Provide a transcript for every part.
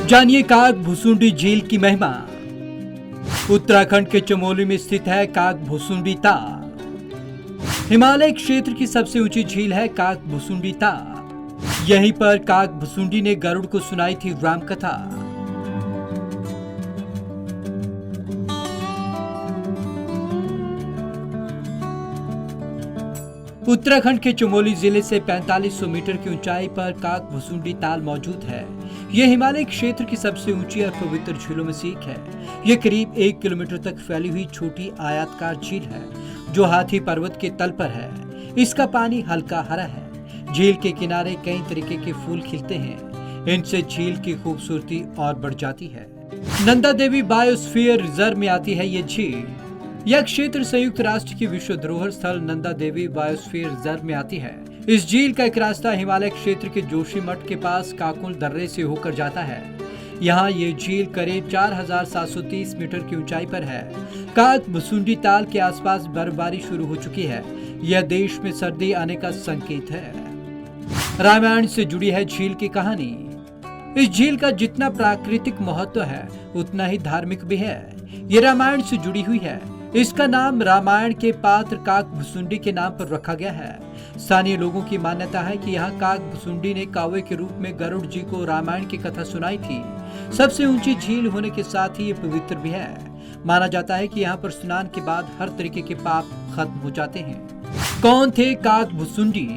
जानिए काग भुसुंडी झील की महिमा। उत्तराखंड के चमोली में स्थित है काग भुसुंडी ताल। हिमालय क्षेत्र की सबसे ऊंची झील है काग भुसुंडी ताल। यहीं पर काग भुसुंडी ने गरुड़ को सुनाई थी राम कथा। उत्तराखंड के चमोली जिले से 4500 मीटर की ऊंचाई पर काग भुसुंडी ताल मौजूद है। यह हिमालय क्षेत्र की सबसे ऊंची और पवित्र झीलों में से एक है। यह करीब 1 किलोमीटर तक फैली हुई छोटी आयताकार झील है जो हाथी पर्वत के तल पर है। इसका पानी हल्का हरा है। झील के किनारे कई तरीके के फूल खिलते हैं। इनसे झील की खूबसूरती और बढ़ जाती है। नंदा देवी बायोस्फीयर रिजर्व में आती है ये झील। यह क्षेत्र संयुक्त राष्ट्र की विश्व धरोहर स्थल नंदा देवी बायोस्फीयर रिजर्व में आती है। इस झील का एक रास्ता हिमालय क्षेत्र के जोशीमठ के पास काकुल दर्रे से होकर जाता है। यहाँ ये झील करीब 4730 मीटर की ऊंचाई पर है। काग भुसुंडी ताल के आसपास बर्फबारी शुरू हो चुकी है। यह देश में सर्दी आने का संकेत है। रामायण से जुड़ी है झील की कहानी। इस झील का जितना प्राकृतिक महत्व है उतना ही धार्मिक भी है। ये रामायण से जुड़ी हुई है। इसका नाम रामायण के पात्र काग भुसुंडी के नाम पर रखा गया है। स्थानीय लोगों की मान्यता है कि यहाँ काग भुसुंडी ने काव्य के रूप में गरुड़ जी को रामायण की कथा सुनाई थी। सबसे ऊंची झील होने के साथ ही ये पवित्र भी है। माना जाता है कि यहाँ पर स्नान के बाद हर तरीके के पाप खत्म हो जाते हैं। कौन थे काग भुसुंडी?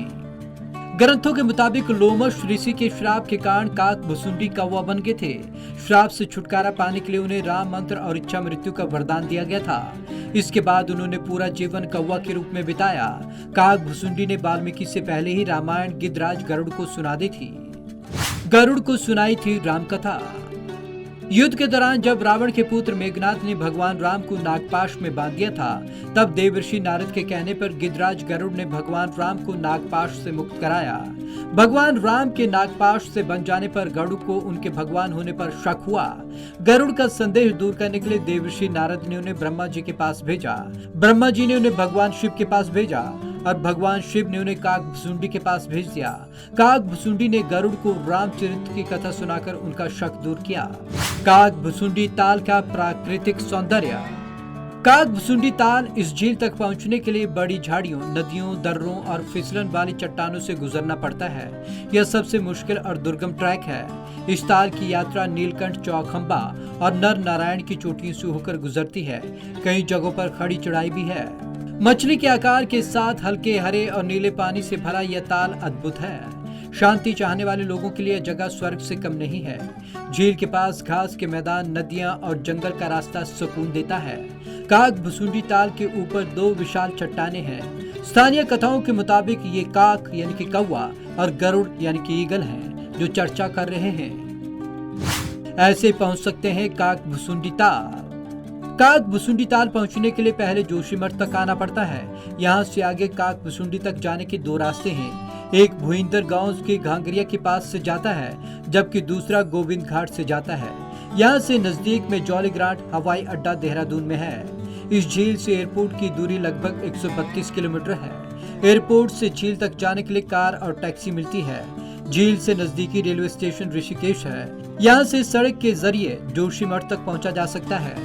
ग्रंथों के मुताबिक लोमश ऋषि के श्राप के कारण काग भुसुंडी कौवा बन गए थे। श्राप से छुटकारा पाने के लिए उन्हें राम मंत्र और इच्छा मृत्यु का वरदान दिया गया था। इसके बाद उन्होंने पूरा जीवन कौवा के रूप में बिताया। काग भुसुंडी ने वाल्मीकि से पहले ही रामायण गिद्धराज गरुड़ को सुना दी थी। गरुड़ को सुनाई थी राम कथा। युद्ध के दौरान जब रावण के पुत्र मेघनाथ ने भगवान राम को नागपाश में बांध दिया था, तब देवर्षि नारद के कहने पर गिद्धराज गरुड़ ने भगवान राम को नागपाश से मुक्त कराया। भगवान राम के नागपाश से बन जाने पर गरुड़ को उनके भगवान होने पर शक हुआ। गरुड़ का संदेह दूर करने के लिए देवर्षि नारद ने उन्हें ब्रह्मा जी के पास भेजा। ब्रह्मा जी ने उन्हें भगवान शिव के पास भेजा और भगवान शिव ने उन्हें काग भुसुंडी के पास भेज दिया। काग भुसुंडी ने गरुड़ को रामचरित्र की कथा सुनाकर उनका शक दूर किया। काग भुसुंडी ताल का प्राकृतिक सौंदर्य। काग भुसुंडी ताल इस झील तक पहुंचने के लिए बड़ी झाड़ियों, नदियों, दर्रों और फिसलन वाली चट्टानों से गुजरना पड़ता है। यह सबसे मुश्किल और दुर्गम ट्रैक है। इस ताल की यात्रा नीलकंठ, चौखंबा और नर नारायण की चोटियों से होकर गुजरती है। कई जगहों पर खड़ी चढ़ाई भी है। मछली के आकार के साथ हल्के हरे और नीले पानी से भरा यह ताल अद्भुत है। शांति चाहने वाले लोगों के लिए जगह स्वर्ग से कम नहीं है। झील के पास घास के मैदान, नदियां और जंगल का रास्ता सुकून देता है। काग भुसुंडी ताल के ऊपर 2 विशाल चट्टानें हैं। स्थानीय कथाओं के मुताबिक ये काग यानी कि कौवा और गरुड़ यानी कि ईगल हैं जो चर्चा कर रहे हैं। ऐसे पहुंच सकते हैं काग भुसुंडी ताल। काग भुसुंडी ताल पहुंचने के लिए पहले जोशीमठ तक आना पड़ता है। यहाँ से आगे काग भुसुंडी तक जाने के 2 रास्ते हैं। एक भुइंदर गांव के घांगरिया के पास से जाता है, जबकि दूसरा गोविंद घाट से जाता है। यहाँ से नजदीक में जौलीग्रांट हवाई अड्डा देहरादून में है। इस झील से एयरपोर्ट की दूरी लगभग 132 किलोमीटर है। एयरपोर्ट से झील तक जाने के लिए कार और टैक्सी मिलती है। झील से नजदीकी रेलवे स्टेशन ऋषिकेश है। यहाँ से सड़क के जरिए जोशीमठ तक पहुँचा जा सकता है।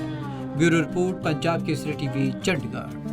Bureau report, Punjab Kesari TV, Chandigarh.